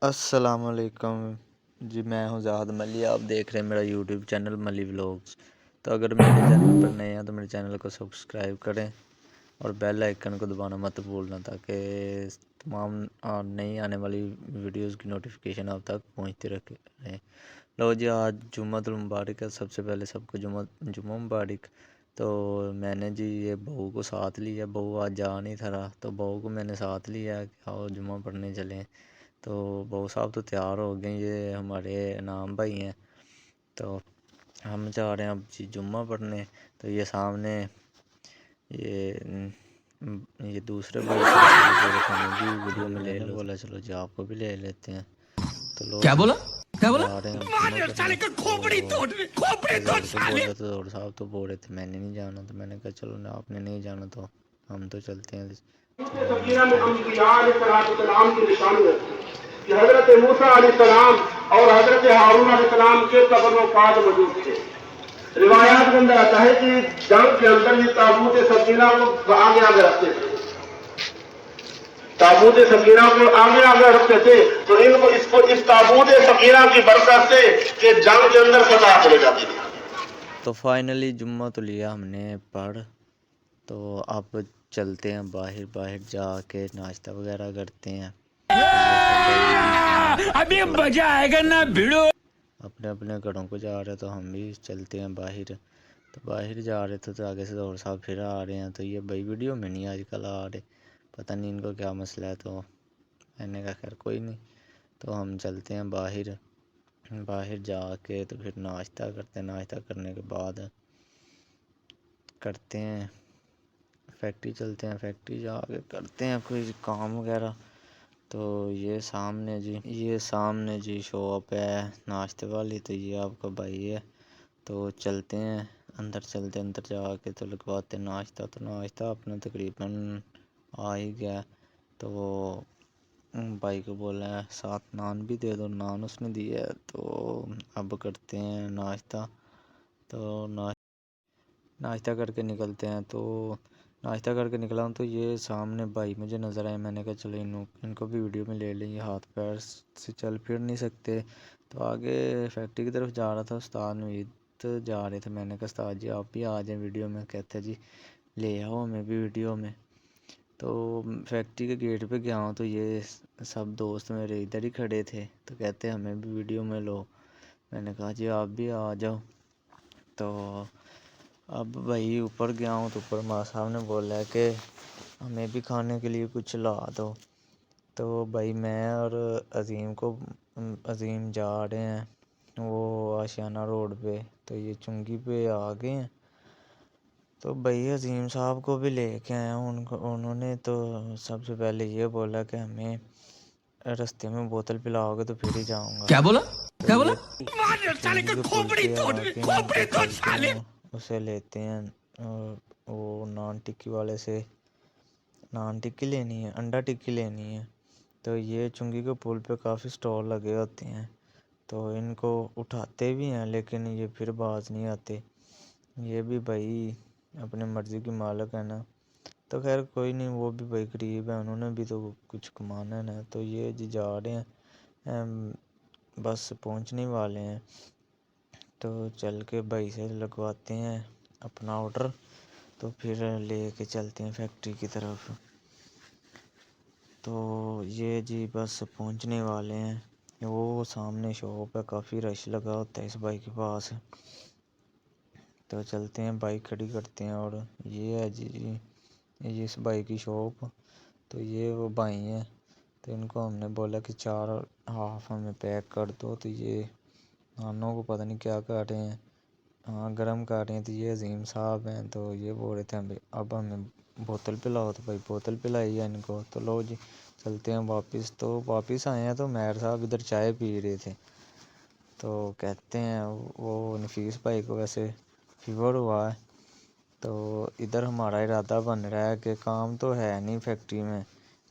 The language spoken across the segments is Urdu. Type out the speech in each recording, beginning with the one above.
السلام علیکم جی، میں ہوں زاہد ملی. آپ دیکھ رہے ہیں میرا یوٹیوب چینل ملی ولاگز. تو اگر میرے چینل پر نئے ہیں تو میرے چینل کو سبسکرائب کریں اور بیل آئیکن کو دبانا مت بھولنا تاکہ تمام نئی آنے والی ویڈیوز کی نوٹیفیکیشن آپ تک پہنچتی رہے. لو جی، آج جمعہ المبارک ہے. سب سے پہلے سب کو جمعہ مبارک. تو میں نے جی یہ بہو کو ساتھ لیا. بہو آج جا نہیں تھا رہا تو بہو کو میں نے ساتھ لیا کہ آؤ جمعہ پڑھنے چلیں. تو بہو صاحب تو تیار ہو گئے. یہ ہمارے انعام بھائی ہیں. تو ہم جا رہے ہیں اب جی جمعہ پڑھنے. تو یہ سامنے یہ دوسرے بھائی یہ بول رہے تھے ہمیں بھی ویڈیو میں لے لو. بولا چلو جی آپ کو بھی لے لیتے ہیں. تو لو کیا جی بولا جا رہے ہیں جمعہ پڑھنے. تو بولے تو اور صاحب تو بول رہے تھے میں نے نہیں جانا. تو میں نے کہا چلو نا آپ نے نہیں جانا تو ہم تو چلتے ہیں. چلو ہم سکینہ میں چلے. انبیاء علیہ السلام کی نشانی ہے کہ حضرت موسیٰ علیہ السلام اور حضرت ہارون علیہ السلام کے قبر و پاد موجود تھے. روایات کے اندر آتا ہے کہ جنگ کے اندر یہ تابوت سکینہ کو آگے آگے رکھتے تھے. تابوت سکینہ کو آگے آگے رکھتے تھے تو ان کو اس تابوت سکینہ کی برکت سے کہ جنگ کے اندر فتح چلے جاتی تھی. تو فائنلی جمعہ تو لیا ہم نے پڑھ. تو اب چلتے ہیں باہر جا کے ناشتہ وغیرہ کرتے ہیں. تو یہ سب بھائی بھی جمعہ پڑھ کے ابھی تو مزہ آئے گا نا بھیڑو. اپنے اپنے گھروں کو جا رہے. تو ہم بھی چلتے ہیں باہر. تو باہر جا رہے تھے تو آگے سے اور صاحب پھر آ رہے ہیں. تو یہ بھائی ویڈیو میں نہیں آج کل آ رہے. پتہ نہیں ان کو کیا مسئلہ ہے. تو میں نے کہا خیر کوئی نہیں. تو ہم چلتے ہیں باہر جا کے تو پھر ناشتہ کرتے ہیں. ناشتہ کرنے کے بعد کرتے ہیں فیکٹری چلتے ہیں. فیکٹری جا کے کرتے ہیں کوئی کام وغیرہ. تو یہ سامنے جی شاپ ہے ناشتے والی. تو یہ آپ کا بھائی ہے. تو چلتے ہیں اندر جا کے تو لگواتے ہیں ناشتہ. تو ناشتہ اپنا تقریباً آ ہی گیا. تو وہ بھائی کو بولا ہے 7 نان بھی دے دو. نان اس نے دی ہے. تو اب کرتے ہیں ناشتہ. تو ناشتہ کر کے نکلتے ہیں. تو ناشتہ کر کے نکلا ہوں تو یہ سامنے بھائی مجھے نظر آئے. میں نے کہا چلو ان کو بھی ویڈیو میں لے لیں. یہ ہاتھ پیر سے چل پھر نہیں سکتے. تو آگے فیکٹری کی طرف جا رہا تھا. استاد نوید جا رہے تھے. میں نے کہا استاد جی آپ بھی آ جائیں ویڈیو میں. کہتے جی لے آؤ ہمیں بھی ویڈیو میں. تو فیکٹری کے گیٹ پہ گیا ہوں تو یہ سب دوست میرے ادھر ہی کھڑے تھے. تو کہتے ہمیں بھی ویڈیو میں لو. میں نے کہا جی آپ بھی آ جاؤ. تو اب بھائی اوپر گیا ہوں تو اوپر ماں صاحب نے بولا ہے کہ ہمیں بھی کھانے کے لیے کچھ لا دو. تو بھائی میں اور عظیم جا رہے ہیں وہ آشیانہ روڈ پہ. تو یہ چنگی پہ آ گئے ہیں. تو بھائی عظیم صاحب کو بھی لے کے آیا ہوں. انہوں نے تو سب سے پہلے یہ بولا کہ ہمیں رستے میں بوتل پلاؤ گے تو پھر ہی جاؤں گا. کیا بولا تو یہ چنگی کے پل پہ آ کے ہیں. تو چلتے ہیں اسے لیتے ہیں. اور وہ نان ٹکی والے سے نان ٹکی لینی ہے, انڈا ٹکی لینی ہے. تو یہ چنگی کے پل پہ کافی سٹال لگے ہوتے ہیں. تو ان کو اٹھاتے بھی ہیں لیکن یہ پھر باز نہیں آتے. یہ بھی بھائی اپنی مرضی کی مالک ہے نا. تو خیر کوئی نہیں, وہ بھی بھائی غریب ہے. انہوں نے بھی تو کچھ کمانا ہے نا. تو یہ جی جا رہے ہیں بس پہنچنے والے ہیں. تو چل کے بھائی سے لگواتے ہیں اپنا آڈر. تو پھر لے کے چلتے ہیں فیکٹری کی طرف. تو یہ جی بس پہنچنے والے ہیں. وہ سامنے شاپ ہے, کافی رش لگا ہوتا ہے اس بھائی کے پاس. تو چلتے ہیں بائک کھڑی کرتے ہیں. اور یہ ہے جی یہ اس بھائی کی شاپ. تو یہ وہ بھائی ہیں. تو ان کو ہم نے بولا کہ 4 ہاف ہمیں پیک کر دو. تو یہ نانوں کو پتہ نہیں کیا کر رہے ہیں. ہاں گرم کر رہے ہیں. تو یہ عظیم صاحب ہیں. تو یہ بول رہے تھے اب ہمیں بوتل پلاؤ. تو بھائی بوتل پلائی ہے ان کو. تو لو جی چلتے ہیں واپس. تو واپس آئے ہیں تو مہر صاحب ادھر چائے پی رہے تھے. تو کہتے ہیں وہ نفیس بھائی کو ویسے فیور ہوا ہے. تو ادھر ہمارا ارادہ بن رہا ہے کہ کام تو ہے نہیں فیکٹری میں,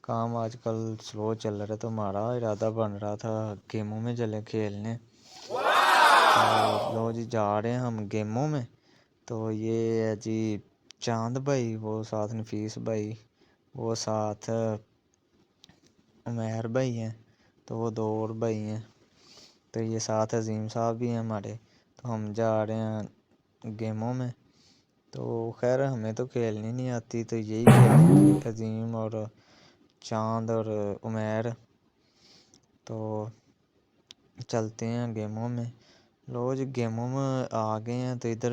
کام آج کل سلو چل رہا ہے. تو ہمارا ارادہ بن رہا تھا گیموں میں چلے کھیلنے. تو لو جی جا رہے ہیں ہم گیموں میں. تو یہ ہے جی چاند بھائی, وہ ساتھ نفیس بھائی, وہ ساتھ عمیر بھائی ہیں. تو تو وہ 2 اور بھائی ہیں، تو یہ ساتھ عظیم صاحب بھی ہیں ہمارے، تو ہم جا رہے ہیں گیموں میں۔ تو خیر ہمیں تو کھیلنی نہیں آتی، تو یہی کھیلیں گے عظیم اور چاند اور عمیر۔ تو چلتے ہیں گیموں میں۔ لو جی گیموں میں آ گئے ہیں، تو ادھر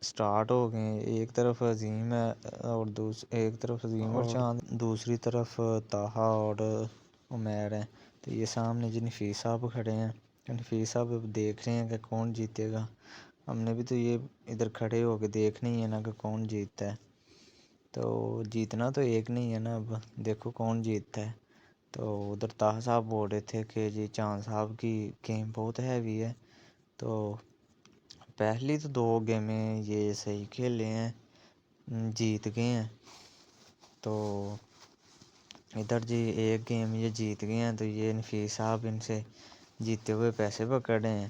سٹارٹ ہو گئے ہیں۔ ایک طرف عظیم ہے اور ایک طرف عظیم اور چاند، دوسری طرف طاہا اور عمیر ہیں۔ تو یہ سامنے جی نفیس صاحب کھڑے ہیں، نفیس صاحب دیکھ رہے ہیں کہ کون جیتے گا۔ ہم نے بھی تو یہ ادھر کھڑے ہو کے دیکھنا ہی ہے نا کہ کون جیتتا ہے۔ تو جیتنا تو ایک نہیں ہے نا، اب دیکھو کون جیتتا ہے۔ تو ادھر طاہا صاحب بول رہے تھے کہ جی چاند صاحب کی گیم بہت ہیوی ہے۔ تو پہلی تو 2 گیمیں یہ صحیح کھیلے ہیں، جیت گئے ہیں۔ تو ادھر جی ایک گیم یہ جیت گئے ہیں، تو یہ نفیس صاحب ان سے جیتے ہوئے پیسے پکڑ رہے ہیں۔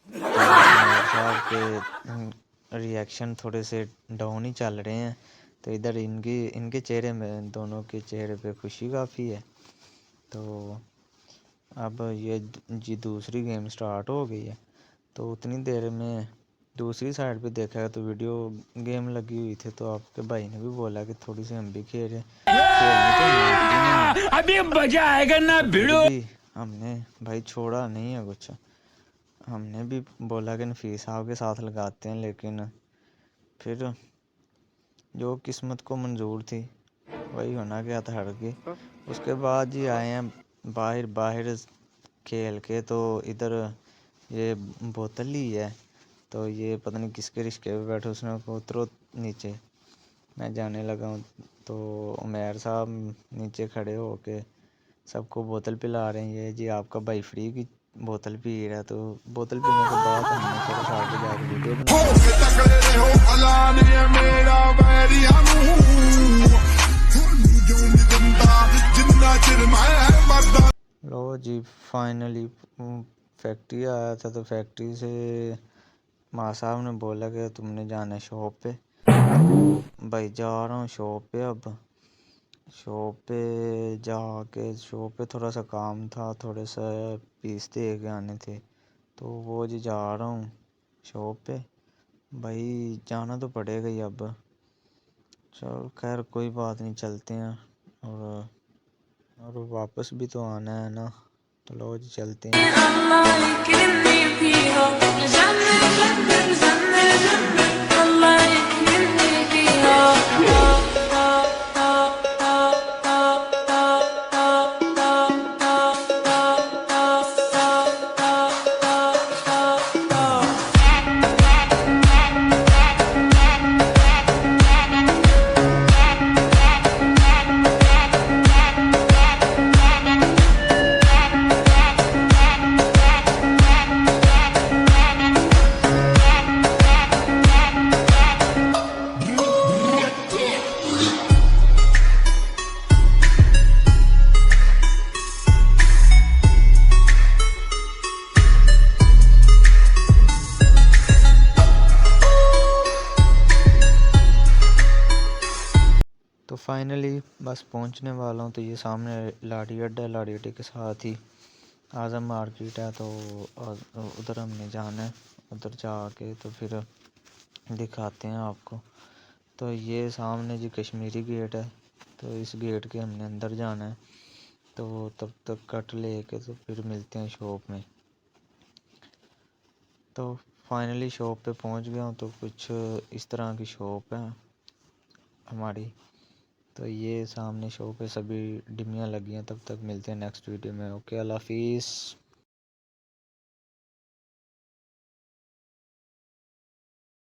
تو عمیر صاحب کے ری ایکشن تھوڑے سے ڈاؤن ہی چل رہے ہیں۔ تو ادھر ان کے چہرے میں، دونوں کے چہرے پہ خوشی کافی ہے۔ تو اب یہ جی دوسری گیم سٹارٹ ہو گئی ہے۔ تو اتنی دیر میں دوسری سائڈ پہ دیکھا تو ویڈیو گیم لگی ہوئی تھی، تو آپ کے بھائی نے بھی بولا کہ تھوڑی سی ہم بھی کھیلیں، کھیلنی تو ہمیں آتی نہیں ہے۔ ابھی مزہ آئے گا نا بھیڑو۔ بھی ہم نے بھائی چھوڑا نہیں ہے کچھ، ہم نے بھی بولا کہ نفیس صاحب کے ساتھ لگاتے ہیں، لیکن پھر جو قسمت کو منظور تھی وہی ہونا گیا تھا، ہٹ کے۔ اس کے بعد جی آئے ہیں باہر کھیل کے، تو ادھر یہ بوتل لی ہے، تو یہ پتہ نہیں کس کے رشکے پہ بیٹھے، اس نے کو اترو نیچے، میں جانے لگا ہوں۔ تو عمیر صاحب نیچے کھڑے ہو کے سب کو بوتل پلا رہے ہیں، یہ جی آپ کا بھائی فری کی بوتل پی رہا ہے۔ تو بوتل پینے کے بعد ہم نے تھوڑا سا آگے جا کے ویڈیو بنائی۔ لو جی فائنلی فیکٹری آیا تھا، تو فیکٹری سے ماں صاحب نے بولا کہ تم نے جانا ہے شاپ پہ۔ تو بھائی جا رہا ہوں شاپ پہ، اب شاپ پہ جا کے شاپ پہ تھوڑا سا کام تھا، تھوڑے سا پیس دے کے آنے تھے، تو وہ جی جا رہا ہوں شاپ پہ۔ بھائی جانا تو پڑے گا ہی اب، چل خیر کوئی بات نہیں، چلتے ہیں، اور واپس بھی تو آنا ہے نا، تو لو جی چلتے ہیں۔ تو فائنلی بس پہنچنے والا ہوں۔ تو یہ سامنے لاڑی اڈا ہے، لاڑی اڈے کے ساتھ ہی اعظم مارکیٹ ہے، تو ادھر ہم نے جانا ہے، ادھر جا کے تو پھر دکھاتے ہیں آپ کو۔ تو یہ سامنے جی کشمیری گیٹ ہے، تو اس گیٹ کے ہم نے اندر جانا ہے، تو تب تک کٹ لے کے تو پھر ملتے ہیں شاپ میں۔ تو فائنلی شاپ پہ پہنچ گیا ہوں، تو کچھ اس طرح کی شاپ ہے ہماری۔ تو یہ سامنے شاپ پہ سبھی ڈمیاں لگی ہیں، تب تک ملتے ہیں نیکسٹ ویڈیو میں۔ اوکے اللہ حافظ۔